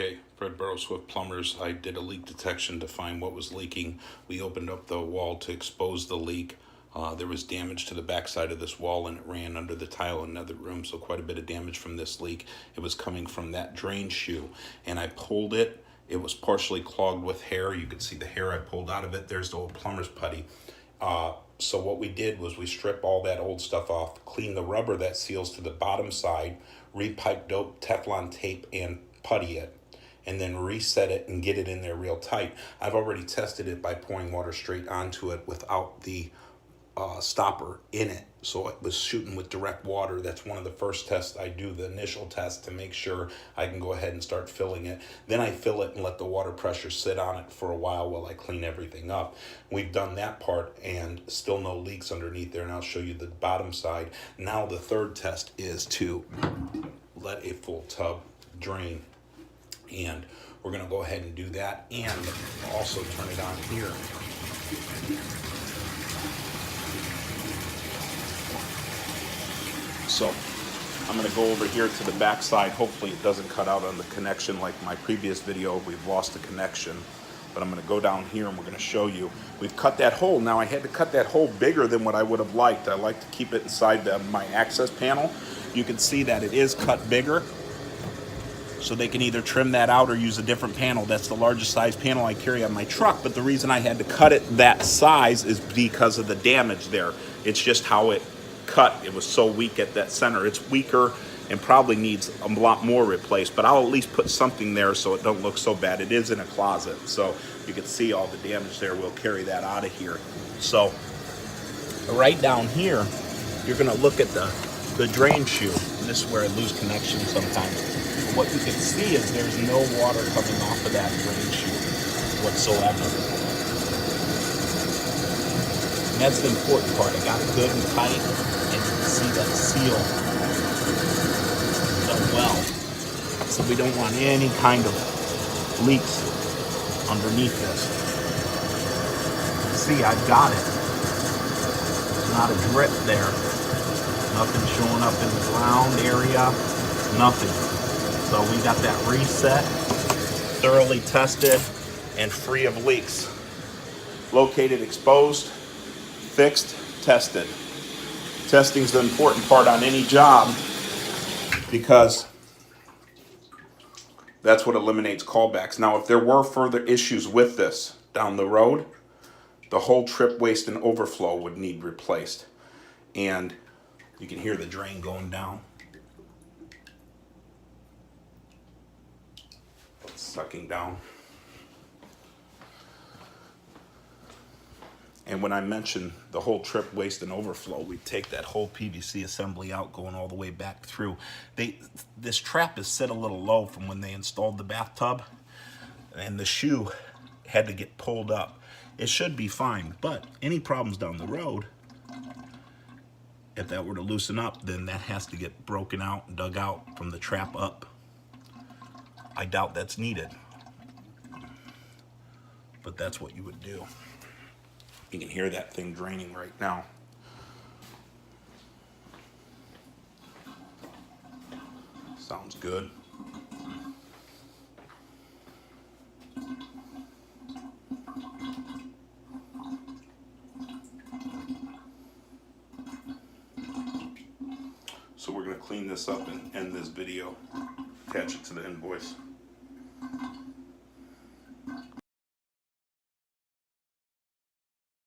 Okay, Fred Burrows with Plumbers. I did a leak detection to find what was leaking. We opened up the wall to expose the leak. There was damage to the backside of this wall, and it ran under the tile in another room, so quite a bit of damage from this leak. It was coming from that drain shoe, and I pulled it. It was partially clogged with hair. You could see the hair I pulled out of it. There's the old plumber's putty. So what we did was we stripped all that old stuff off, cleaned the rubber that seals to the bottom side, repipe dope, Teflon tape, and putty it, and then reset it and get it in there real tight. I've already tested it by pouring water straight onto it without the stopper in it, so it was shooting with direct water. That's one of the first tests I do, the initial test, to make sure I can go ahead and start filling it. Then I fill it and let the water pressure sit on it for a while I clean everything up. We've done that part and still no leaks underneath there, and I'll show you the bottom side. Now the third test is to let a full tub drain, and we're going to go ahead and do that and also turn it on here. So I'm going to go over here to the back side. Hopefully it doesn't cut out on the connection like my previous video. We've lost the connection, but I'm going to go down here and we're going to show you. We've cut that hole. Now I had to cut that hole bigger than what I would have liked. I like to keep it inside my access panel. You can see that it is cut bigger, so they can either trim that out or use a different panel. That's the largest size panel I carry on my truck, but the reason I had to cut it that size is because of the damage there. It's just how it cut. It was so weak at that center. It's weaker and probably needs a lot more replaced, but I'll at least put something there so it don't look so bad. It is in a closet, so you can see all the damage there. We'll carry that out of here. So right down here, you're gonna look at the drain shoe. And this is where I lose connection sometimes. But what you can see is there's no water coming off of that drain shoe whatsoever. And that's the important part. I got it good and tight, and you can see that seal done well. So we don't want any kind of leaks underneath this. See, I've got it. There's not a drip there. Nothing showing up in the ground area. Nothing. So we got that reset, thoroughly tested, and free of leaks. Located, exposed, fixed, tested. Testing is the important part on any job because that's what eliminates callbacks. Now, if there were further issues with this down the road, the whole trip, waste, and overflow would need replaced. And you can hear the drain going down. It's sucking down. And when I mention the whole trip, waste, and overflow, we take that whole PVC assembly out, going all the way back through. This trap is set a little low from when they installed the bathtub, and the shoe had to get pulled up. It should be fine, but any problems down the road, if that were to loosen up, then that has to get broken out and dug out from the trap up. I doubt that's needed, but that's what you would do. You can hear that thing draining right now. Sounds good. So we're going to clean this up and end this video, attach it to the invoice.